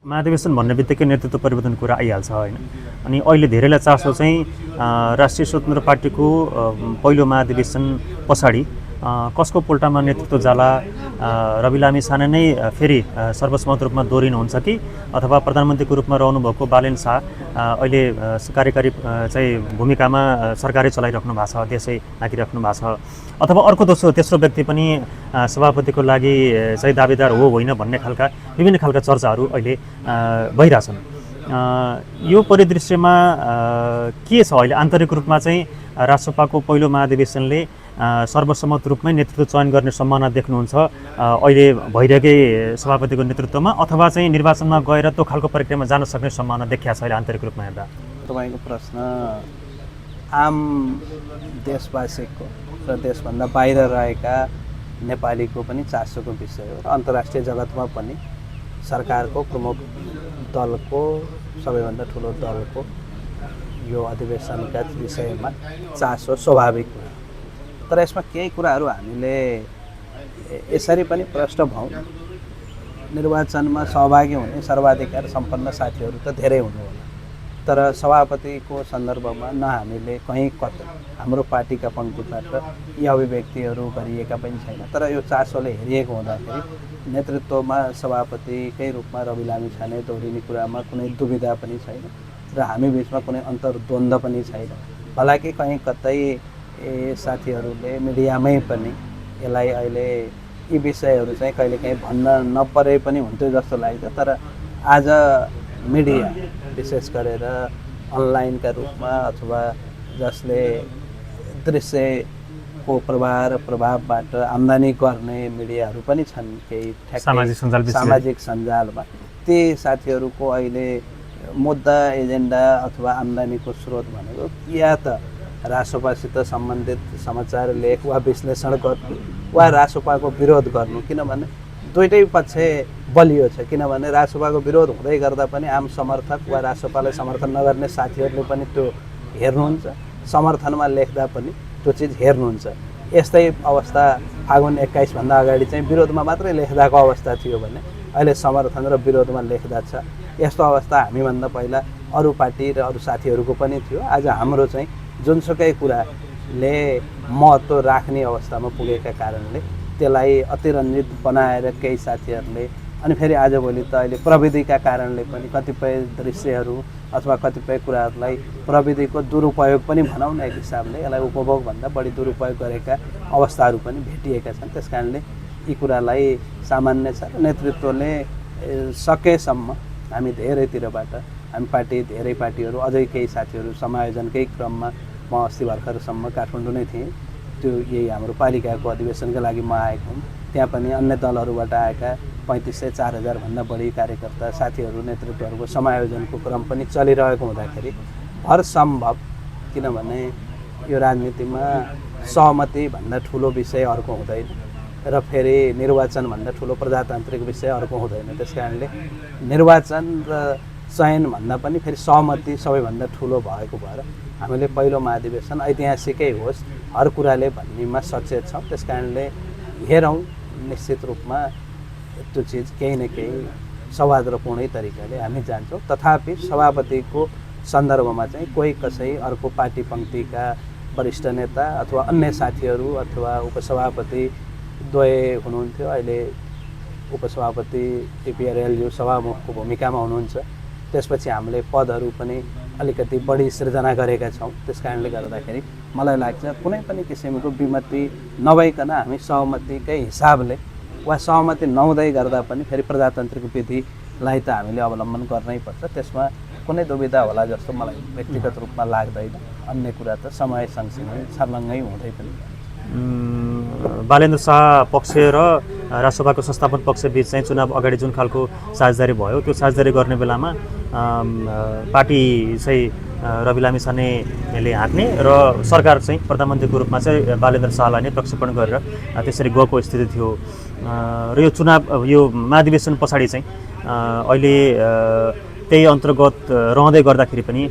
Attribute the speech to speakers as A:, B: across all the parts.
A: महाधिवेशन भन्ने बित्तिकै नेतृत्व परिवर्तन कुरा आइहाल्छ होइन। अनि अहिले धेरैलाई चासो चाहिँ राष्ट्रिय स्वतन्त्र पार्टीको पहिलो महाधिवेशन पछाडि कसको पोल्टामा नेतृत्व जाला, रवि लामी छाने नै फेरि सर्वसम्मत रूपमा दोहोरिनुहुन्छ कि अथवा प्रधानमन्त्रीको रूपमा रहनुभएको बालेन शाह अहिले कार्यकारी चाहिँ भूमिकामा सरकारै चलाइराख्नु भएको छ, देशै नाकिराख्नु भएको छ, अथवा अर्को तेस्रो व्यक्ति पनि सभापतिको लागि चाहिँ दावेदार हो होइन भन्ने खालका विभिन्न खालका चर्चाहरू अहिले भइरहेछन्। यो परिदृश्यमा के छ अहिले आन्तरिक रूपमा चाहिँ राष्ट्रसभाको पहिलो महाधिवेशनले सर्वसम्मत रूपमै नेतृत्व चयन गर्ने सम्भावना देख्नुहुन्छ अहिले भइरहेकै सभापतिको नेतृत्वमा, अथवा चाहिँ निर्वाचनमा गएर त्यो खालको प्रक्रियामा जान सक्ने सम्भावना देखिया छ अहिले आन्तरिक रूपमा हेर्दा?
B: तपाईँको प्रश्न आम देशवासीको र देशभन्दा बाहिर रहेका नेपालीको पनि चासोको विषय हो। अन्तर्राष्ट्रिय जगतमा पनि सरकारको प्रमुख दलको सबैभन्दा ठुलो दलको यो अधिवेशनका विषयमा चासो स्वाभाविक हो। तर यसमा केही कुराहरू हामीले यसरी पनि प्रष्ट भयौँ, निर्वाचनमा सहभागी हुने सर्वाधिकार सम्पन्न साथीहरू त धेरै हुनु होला, तर सभापतिको सन्दर्भमा न हामीले कहीँ कतै हाम्रो पार्टीका पङ्क्तिबाट यी अभिव्यक्तिहरू गरिएका पनि छैन। तर यो चासोले हेरिएको हुँदाखेरि नेतृत्वमा सभापतिकै रूपमा रवि लामी छाने दोहोरिने कुरामा कुनै दुविधा पनि छैन र हामी बिचमा कुनै अन्तर्द्वन्द्व पनि छैन। हालाकि कहीँ कतै साथीहरूले मिडियामै पनि यसलाई अहिले यी विषयहरू चाहिँ कहिलेकाहीँ भन्न नपरे पनि हुन्थ्यो जस्तो लाग्छ। तर आज मिडिया विशेष गरेर अनलाइनका रूपमा अथवा जसले दृश्यको प्रभावबाट आम्दानी गर्ने मिडियाहरू पनि छन् केही सामाजिक सञ्जालमा, ती साथीहरूको अहिले मुद्दा एजेन्डा अथवा आम्दानीको स्रोत भनेको या त रासोपासित सम्बन्धित समाचार लेख वा विश्लेषण गर्नु वा रासोपाको विरोध गर्नु। किनभने दुईटै पक्ष बलियो छ, किनभने रासोपाको विरोध हुँदै गर्दा पनि आम समर्थक वा रासोपालाई समर्थन नगर्ने साथीहरूले पनि त्यो हेर्नुहुन्छ, समर्थनमा लेख्दा पनि त्यो चिज हेर्नुहुन्छ। यस्तै अवस्था फागुन 21 भन्दा अगाडि चाहिँ विरोधमा मात्रै लेख्दाको अवस्था थियो भने अहिले समर्थन र विरोधमा लेख्दा छ। यस्तो अवस्था हामीभन्दा पहिला अरू पार्टी र अरू साथीहरूको पनि थियो। आज हाम्रो चाहिँ जुनसुकै कुराले महत्त्व राख्ने अवस्थामा पुगेका कारणले त्यसलाई अतिरञ्जित बनाएर केही साथीहरूले अनि फेरि आजभोलि त अहिले प्रविधिका कारणले पनि कतिपय दृश्यहरू अथवा कतिपय कुराहरूलाई प्रविधिको दुरुपयोग पनि भनौँ न, एक हिसाबले यसलाई उपभोगभन्दा बढी दुरुपयोग गरेका अवस्थाहरू पनि भेटिएका छन्। त्यस कारणले यी कुरालाई सामान्य छ। नेतृत्वले सकेसम्म हामी धेरैतिरबाट हामी धेरै पार्टीहरू अझै केही साथीहरू समायोजनकै क्रममा म अस्ति भर्खरसम्म काठमाडौँ नै थिएँ। त्यो यही हाम्रो पालिकाको अधिवेशनका लागि म आएको हुँ। त्यहाँ पनि अन्य दलहरूबाट आएका 3500-4000 भन्दा बढी कार्यकर्ता साथीहरू नेतृत्वहरूको समायोजनको क्रम पनि चलिरहेको हुँदाखेरि हरसम्भव, किनभने यो राजनीतिमा सहमति भन्दा ठुलो विषय अर्को हुँदैन र फेरि निर्वाचन भन्दा ठुलो प्रजातान्त्रिक विषय अर्को हुँदैन। त्यस कारणले निर्वाचन र चयन भन्दा पनि फेरि सहमति सबैभन्दा ठुलो भएको भएर हामीले पहिलो महाधिवेशन ऐतिहासिकै होस् हर कुराले भन्नेमा सचेत छौँ। त्यस कारणले हेरौँ, निश्चित रूपमा त्यो चिज केही न केही सवाद र पूर्णै तरिकाले हामी जान्छौँ। तथापि सभापतिको सन्दर्भमा चाहिँ कोही कसै अर्को पार्टी पङ्क्तिका वरिष्ठ नेता अथवा अन्य साथीहरू अथवा उपसभापति द्वय हुनुहुन्थ्यो, अहिले उपसभापति टिपिआर एलज्यू सभामुखको भूमिकामा हुनुहुन्छ। त्यसपछि हामीले पदहरू पनि अलिकति बढी सृजना गरेका छौँ। त्यस कारणले गर्दाखेरि मलाई लाग्छ कुनै पनि किसिमको विमति नभइकन हामी सहमतिकै हिसाबले वा सहमति नहुँदै गर्दा पनि फेरि प्रजातान्त्रिक विधिलाई त हामीले अवलम्बन गर्नै पर्छ। त्यसमा कुनै दुविधा होला जस्तो मलाई व्यक्तिगत रूपमा लाग्दैन। अन्य कुरा त समय सँगसँगै छर्लङ्गै हुँदै पनि
A: बालेन्द्र शाह पक्ष र राष्ट्रसभाको संस्थापन पक्ष बिच चाहिँ चुनाव अगाडि जुन खालको साझेदारी भयो, त्यो साझेदारी गर्ने बेलामा पार्टी चाहिँ रवि लामी छानेले हाँक्ने र सरकार चाहिँ प्रधानमन्त्रीको रूपमा चाहिँ बालेन्द्र शाहलाई नै प्रक्षेपण गरेर त्यसरी गएको स्थिति थियो। र यो चुनाव यो महाधिवेशन पछाडि चाहिँ अहिले त्यही अन्तर्गत रहँदै गर्दाखेरि पनि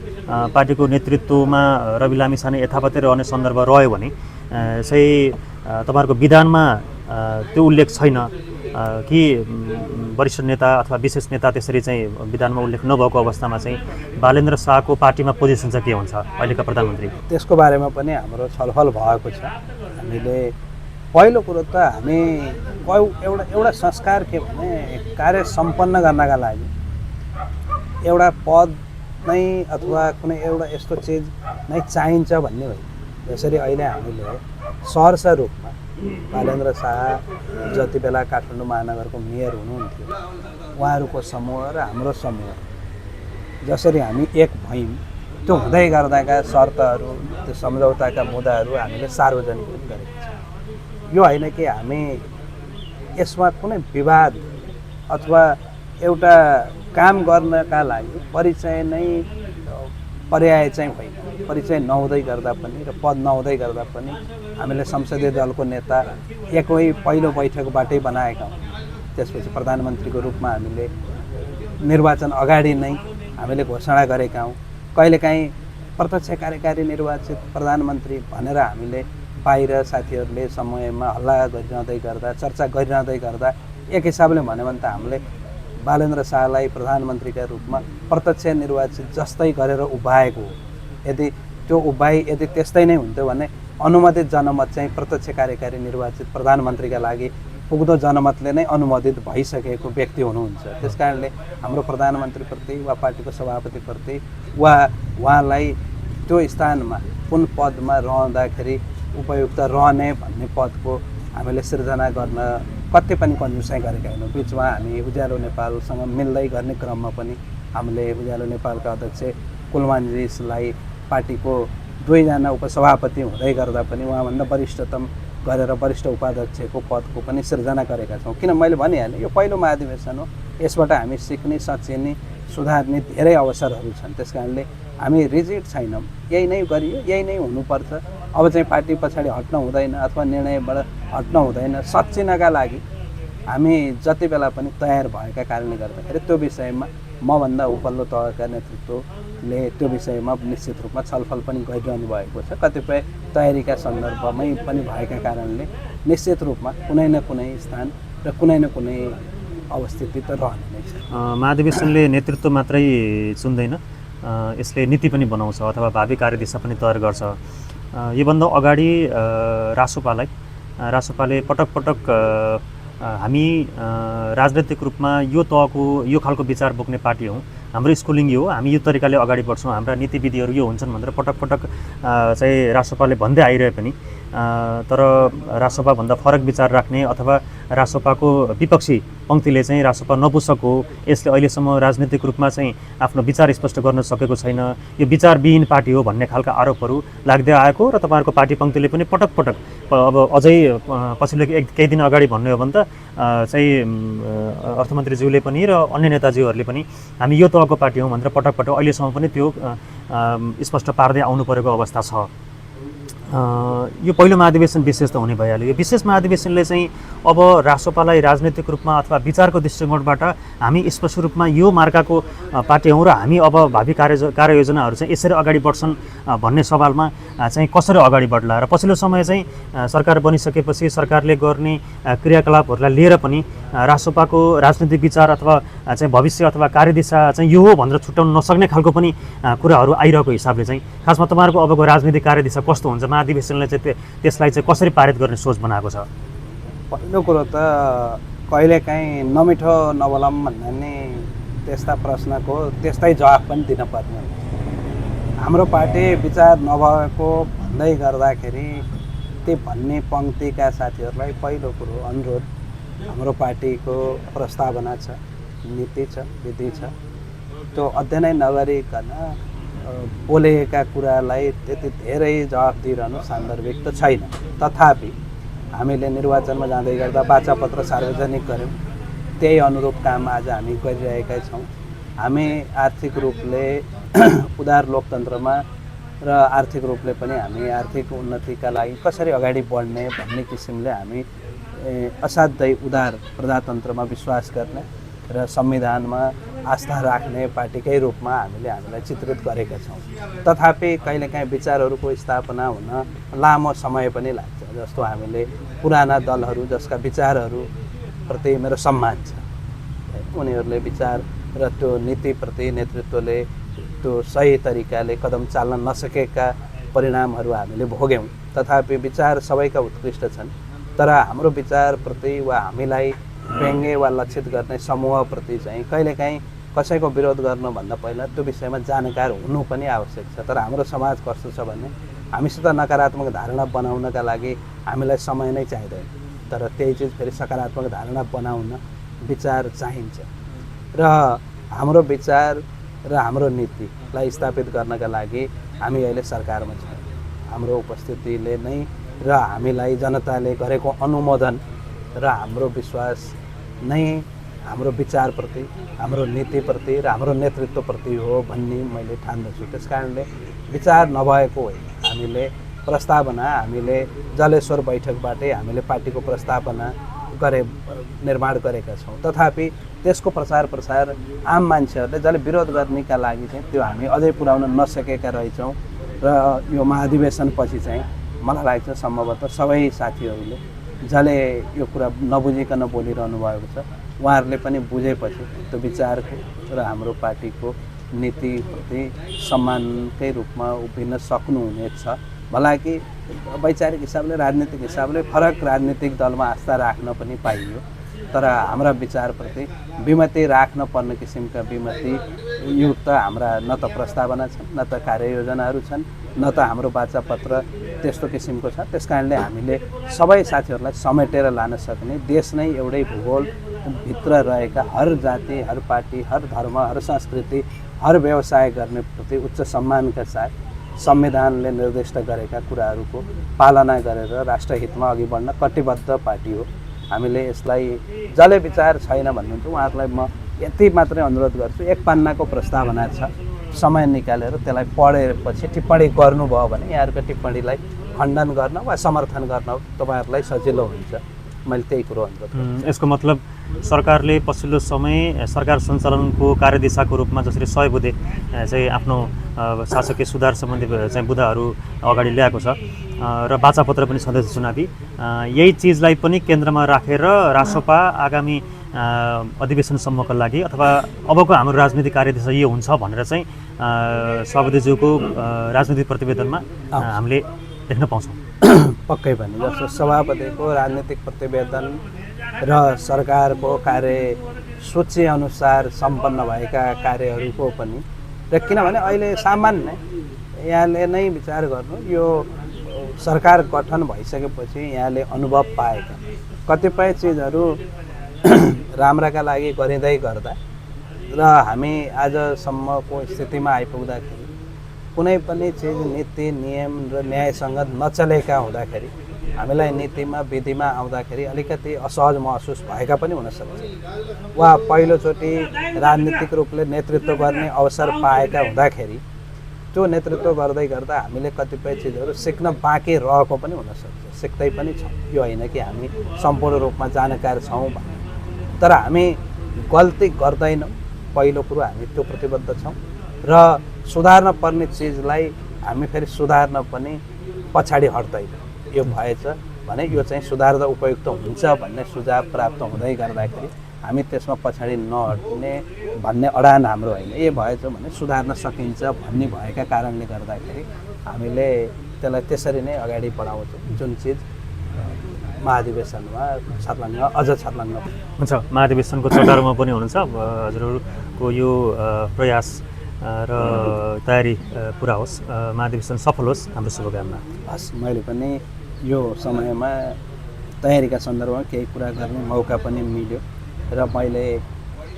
A: पार्टीको नेतृत्वमा रवि लामी छाने यथावतै रहने सन्दर्भ रह्यो भने चाहिँ तपाईँहरूको विधानमा त्यो उल्लेख छैन कि वरिष्ठ नेता अथवा विशेष नेता त्यसरी चाहिँ विधानमा उल्लेख नभएको अवस्थामा चाहिँ बालेन्द्र शाहको पार्टीमा पोजिसन चाहिँ के हुन्छ अहिलेका प्रधानमन्त्री?
B: त्यसको बारेमा पनि हाम्रो छलफल भएको छ। हामीले पहिलो कुरो त हामी एउटा संस्कार के भने कार्य सम्पन्न गर्नका लागि एउटा पद नै अथवा कुनै एउटा यस्तो चिज नै चाहिन्छ भन्ने होइन। जसरी अहिले हामीले सहर्ष रूपमा बालेन्द्र शाह जति बेला काठमाडौँ महानगरको मेयर हुनुहुन्थ्यो, उहाँहरूको समूह र हाम्रो समूह जसरी हामी एक भयौँ, त्यो हुँदै गर्दाका शर्तहरू, त्यो सम्झौताका मुद्दाहरू हामीले सार्वजनिक गरेका छौँ। यो होइन कि हामी यसमा कुनै विवाद अथवा एउटा काम गर्नका लागि परिचय नै पर्याय चाहिँ होइन। परिचय नहुँदै गर्दा पनि र पद नहुँदै गर्दा पनि हामीले संसदीय दलको नेता एकै पहिलो बैठकबाटै बनाएका हौँ। त्यसपछि प्रधानमन्त्रीको रूपमा हामीले निर्वाचन अगाडि नै हामीले घोषणा गरेका हौँ। कहिलेकाहीँ प्रत्यक्ष कार्यकारी निर्वाचित प्रधानमन्त्री भनेर हामीले बाहिर साथीहरूले समयमा हल्ला गरिरहँदै गर्दा, चर्चा गरिरहँदै गर्दा एक हिसाबले भन्यो भने त हामीले बालेन्द्र शाहलाई प्रधानमन्त्रीका रूपमा प्रत्यक्ष निर्वाचित जस्तै गरेर उभ्याएको हो। यदि त्यो उभ्याइ यदि त्यस्तै नै हुन्थ्यो भने अनुमोदित जनमत चाहिँ प्रत्यक्ष कार्यकारी निर्वाचित प्रधानमन्त्रीका लागि पुग्दो जनमतले नै अनुमोदित भइसकेको व्यक्ति हुनुहुन्छ। त्यस कारणले हाम्रो प्रधानमन्त्रीप्रति वा पार्टीको सभापतिप्रति वा उहाँलाई त्यो स्थानमा कुन पदमा रहँदाखेरि उपयुक्त रहने भन्ने पदको हामीले सिर्जना गर्न कति पनि कन्जुसाइ गरेका होइनौँ। बिचमा हामी उज्यालो नेपालसँग मिल्दै गर्ने क्रममा पनि हामीले उज्यालो नेपालका अध्यक्ष कुलमानजीलाई पार्टीको 2 जना उपसभापति हुँदै गर्दा पनि उहाँभन्दा वरिष्ठतम गरेर वरिष्ठ उपाध्यक्षको पदको पनि सिर्जना गरेका छौँ। किन मैले भनिहालेँ, यो पहिलो महाधिवेशन हो, यसबाट हामी सिक्ने, सचिने, सुधार्ने धेरै अवसरहरू छन्। त्यस कारणले हामी रिजिड छैनौँ, यही नै गरियो, यही नै हुनुपर्छ, अब चाहिँ पार्टी पछाडि हट्न हुँदैन अथवा निर्णयबाट हट्न हुँदैन। सचिनका लागि हामी जति बेला पनि तयार भएका कारणले गर्दाखेरि त्यो विषयमा मभन्दा उपल्लो तहका नेतृत्वले त्यो विषयमा निश्चित रूपमा छलफल पनि गरिरहनु भएको छ। कतिपय तयारीका सन्दर्भमै पनि भएका कारणले निश्चित रूपमा कुनै न कुनै स्थान र कुनै न कुनै अवस्थिति त रहने नै छ।
A: महाधिवेशनले नेतृत्व मात्रै चुन्दैन, यसले नीति पनि बनाउँछ अथवा भावी कार्यदिशा पनि तयार गर्छ। योभन्दा अगाडि रासोपाले पटक पटक हामी राजनैतिक रूपमा यो तहको यो खालको विचार बोक्ने पार्टी हौँ, हाम्रो स्कुलिङ यो हो, हामी यो तरिकाले अगाडि बढ्छौँ, हाम्रा नीतिविधिहरू यो हुन्छन् भनेर पटक पटक चाहिँ रासोपाले भन्दै आइरहे पनि तर रासोपाभन्दा फरक विचार राख्ने अथवा रासोपाको विपक्षी पङ्क्तिले चाहिँ रासोपा नपुसको यसले अहिलेसम्म राजनीतिक रूपमा चाहिँ आफ्नो विचार स्पष्ट गर्न सकेको छैन, यो विचारविहीन पार्टी हो भन्ने खालका आरोपहरू लाग्दै आएको र तपाईँहरूको पार्टी पङ्क्तिले पनि पटक पटक अब अझै पछिल्लो केही दिन अगाडि भन्नु हो भने त चाहिँ अर्थमन्त्रीज्यूले पनि र अन्य नेताजीहरूले पनि हामी यो तहको पार्टी हौँ भनेर पटक पटक अहिलेसम्म पनि त्यो स्पष्ट पार्दै आउनु परेको अवस्था छ। यो पहिलो महाधिवेशन विशेष त हुने भइहाल्यो। यो विशेष महाधिवेशनले चाहिँ अब रासोपालाई राजनैतिक रूपमा अथवा विचारको दृष्टिकोणबाट हामी स्पष्ट रूपमा यो मार्काको पार्टी हौँ र हामी अब भावी कार्ययोजनाहरू चाहिँ यसरी अगाडि बढ्छन् भन्ने सवालमा चाहिँ कसरी अगाडि बढ्ला र पछिल्लो समय चाहिँ सरकार बनिसकेपछि सरकारले गर्ने क्रियाकलापहरूलाई लिएर पनि रासोपाको राजनीतिक विचार अथवा चाहिँ भविष्य अथवा कार्यदिशा चाहिँ यो हो भनेर छुट्याउन नसक्ने खालको पनि कुराहरू आइरहेको हिसाबले चाहिँ खासमा तपाईँहरूको अबको राजनीतिक कार्यदिशा कस्तो हुन्छ, महाधिवेशनले चाहिँ त्यसलाई चाहिँ कसरी पारित गर्ने सोच बनाएको छ?
B: पहिलो कुरो त कहिलेकाहीँ नमिठो नबोलाम भन्दा नि त्यस्ता प्रश्नको त्यस्तै जवाफ पनि दिनुपर्ने। हाम्रो पार्टी विचार नभएको भन्दै गर्दाखेरि त्यो भन्ने पङ्क्तिका साथीहरूलाई पहिलो कुरो अनुरोध, हाम्रो पार्टीको प्रस्तावना छ, नीति छ, विधि छ, त्यो अध्ययनै नगरिकन बोलेका कुरालाई त्यति धेरै जवाफ दिइरहनु सान्दर्भिक त छैन। तथापि हामीले निर्वाचनमा जाँदै गर्दा वाचापत्र सार्वजनिक गऱ्यौँ, त्यही अनुरूप काम आज हामी गरिरहेका छौँ। हामी आर्थिक रूपले उदार लोकतन्त्रमा र आर्थिक रूपले पनि हामी आर्थिक उन्नतिका लागि कसरी अगाडि बढ्ने भन्ने किसिमले हामी असाध्यै उदार प्रजातन्त्रमा विश्वास गर्ने र संविधानमा आस्था राख्ने पार्टीकै रूपमा हामीलाई चित्रित गरेका छौँ। तथापि कहिलेकाहीँ विचारहरूको स्थापना हुन लामो समय पनि लाग्छ। जस्तो हामीले पुराना दलहरू जसका विचारहरू प्रति मेरो सम्मान छ। उनीहरूले विचार र त्यो नीतिप्रति नेतृत्वले त्यो सही तरिकाले कदम चाल्न नसकेका परिणामहरू हामीले भोग्यौँ। तथापि विचार सबैका उत्कृष्ट छन्, तर हाम्रो विचारप्रति वा हामीलाई व्यङ्ग्य वा लक्षित गर्ने समूहप्रति चाहिँ कहिलेकाहीँ कसैको विरोध गर्नुभन्दा पहिला त्यो विषयमा जानकार हुनु पनि आवश्यक छ। तर हाम्रो समाज कस्तो छ भने हामीसित नकारात्मक धारणा बनाउनका लागि हामीलाई समय नै चाहिँदैन, तर त्यही चिज फेरि सकारात्मक धारणा बनाउन विचार चाहिन्छ। र हाम्रो विचार र हाम्रो नीतिलाई स्थापित गर्नका लागि हामी अहिले सरकारमा छौँ। हाम्रो उपस्थितिले नै र हामीलाई जनताले गरेको अनुमोदन र हाम्रो विश्वास नै हाम्रो विचारप्रति, हाम्रो नीतिप्रति र हाम्रो नेतृत्वप्रति हो भन्ने मैले ठान्दछु। त्यस कारणले विचार नभएको होइन, हामीले प्रस्तावना, हामीले जलेश्वर बैठकबाटै हामीले पार्टीको प्रस्तावना निर्माण गरेका छौँ। तथापि त्यसको प्रचार प्रसार आम मान्छेहरूले जसले विरोध गर्नेका लागि चाहिँ त्यो हामी अझै पुर्याउन नसकेका रहेछौँ। र यो महाधिवेशनपछि चाहिँ मलाई लाग्छ सम्भवतः सबै साथीहरूले जसले यो कुरा नबुझिकन बोलिरहनु भएको छ उहाँहरूले पनि बुझेपछि त्यो विचारको र हाम्रो पार्टीको नीतिप्रति सम्मानकै रूपमा उभिन सक्नुहुनेछ। भला कि वैचारिक हिसाबले, राजनीतिक हिसाबले फरक राजनीतिक दलमा आस्था राख्न पनि पाइयो, तर हाम्रा विचारप्रति विमति राख्न पर्ने किसिमका विमति युक्त हाम्रा न त प्रस्तावना छन्, न त कार्ययोजनाहरू छन्, न त हाम्रो वाचापत्र त्यस्तो किसिमको छ। त्यस कारणले हामीले सबै साथीहरूलाई समेटेर लान सक्ने, देश नै एउटै भूगोलभित्र रहेका हर जाति, हर पार्टी, हर धर्म, हर संस्कृति, हर व्यवसाय गर्ने प्रति उच्च सम्मानका साथ संविधानले निर्दिष्ट गरेका कुराहरूको पालना गरेर राष्ट्रहितमा अघि बढ्न कटिबद्ध पार्टी हो। हामीले यसलाई जसले विचार छैन भन्नुहुन्छ उहाँहरूलाई म यति मात्रै अनुरोध गर्छु, एक पन्नाको प्रस्तावना छ, समय निकालेर त्यसलाई पढेपछि टिप्पणी गर्नुभयो भने यहाँहरूको टिप्पणीलाई खण्डन गर्न वा समर्थन गर्न तपाईँहरूलाई सजिलो हुन्छ। मैले त्यही कुरो अनुरोध गर्छु।
A: यसको मतलब सरकारले पछिल्लो समय सरकार सञ्चालनको कार्यदिशाको रूपमा जसरी 100 बुँदे चाहिँ आफ्नो शासकीय सुधार सम्बन्धी चाहिँ बुँदाहरू अगाडि ल्याएको छ र वाचापत्र पनि छँदैछ चुनावी, यही चिजलाई पनि केन्द्रमा राखेर रासोपा आगामी अधिवेशनसम्मको लागि अथवा अबको हाम्रो राजनीतिक कार्यदिशा यो हुन्छ भनेर चाहिँ सभापतिज्यूको राजनीतिक प्रतिवेदनमा हामीले देख्न पाउँछौँ।
B: पक्कै पनि जस्तो सभापतिको राजनीतिक प्रतिवेदन र सरकारको कार्यसूची अनुसार सम्पन्न भएका कार्यहरूको पनि, र किनभने अहिले सामान्य यहाँले नै विचार गर्नु, यो सरकार गठन भइसकेपछि यहाँले अनुभव पाएका कतिपय चिजहरू राम्राका लागि गरिँदै गर्दा र हामी आजसम्मको स्थितिमा आइपुग्दाखेरि कुनै पनि चिज नीति नियम र न्यायसँग नचलेका हुँदाखेरि हामीलाई नीतिमा विधिमा आउँदाखेरि अलिकति असहज महसुस भएका पनि हुनसक्छ, वा पहिलोचोटि राजनीतिक रूपले नेतृत्व गर्ने अवसर पाएका हुँदाखेरि त्यो नेतृत्व गर्दै गर्दा हामीले कतिपय चिजहरू सिक्न बाँकी रहेको पनि हुनसक्छ, सिक्दै पनि छौँ। यो होइन कि हामी सम्पूर्ण रूपमा जानकार छौँ भन्ने, तर हामी गल्ती गर्दैनौँ, पहिलो कुरो हामी त्यो प्रतिबद्ध छौँ। र सुधार्न पर्ने चिजलाई हामी फेरि सुधार्न पनि पछाडि हट्दैन। यो भएछ भने यो चाहिँ सुधार्दा उपयुक्त हुन्छ भन्ने सुझाव प्राप्त हुँदै गर्दाखेरि हामी त्यसमा पछाडि नहट्ने भन्ने अडान हाम्रो होइन। यो भएछ भने सुधार्न सकिन्छ भन्ने भएका कारणले गर्दाखेरि हामीले त्यसलाई त्यसरी नै अगाडि बढाउँछौँ, जुन चिज महाधिवेशनमा छर्लङ्ग अझ छर्लङ्ग
A: हुन्छ। महाधिवेशनको चौतारोमा पनि हुनुहुन्छ, हजुरहरूको यो प्रयास र तयारी पुरा होस्, महाधिवेशन सफल होस्, हाम्रो शुभकामना।
B: हस्, मैले पनि यो समयमा तयारीका सन्दर्भमा केही कुरा गर्ने मौका पनि मिल्यो र मैले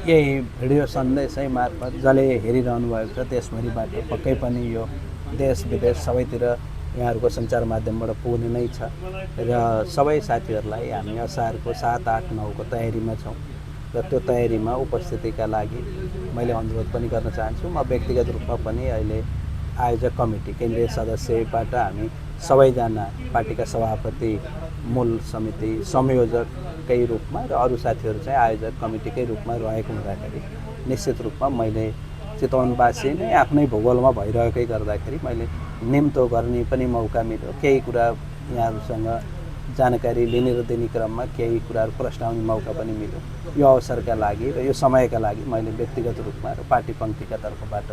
B: यही भिडियो सन्देशै मार्फत जसले हेरिरहनु भएको छ देशभरिबाट पक्कै पनि यो देश विदेश सबैतिर यहाँहरूको सञ्चार माध्यमबाट पुग्ने नै छ र सबै साथीहरूलाई हामी असारको 7, 8, 9 को तयारीमा छौँ र त्यो तयारीमा उपस्थितिका लागि मैले अनुरोध पनि गर्न चाहन्छु। म व्यक्तिगत रूपमा पनि अहिले आयोजक कमिटी केन्द्रीय सदस्यबाट हामी सबैजना पार्टीका सभापति, मूल समिति संयोजककै रूपमा र अरू साथीहरू चाहिँ आयोजक कमिटीकै रूपमा रहेको हुँदाखेरि निश्चित रूपमा मैले चितवनवासी नै आफ्नै भूगोलमा भइरहेकै गर्दाखेरि मैले निम्तो गर्ने पनि मौका मिल्यो। केही कुरा यहाँहरूसँग जानकारी लिने र दिने क्रममा केही कुराहरू प्रश्नाउने मौका पनि मिल्यो। यो अवसरका लागि र यो समयका लागि मैले व्यक्तिगत रूपमा र पार्टी पङ्क्तिका तर्फबाट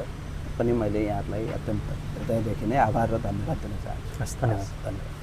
B: पनि मैले यहाँहरूलाई अत्यन्त हृदयदेखि नै आभार र धन्यवाद दिन चाहन्छु।
A: धन्यवाद।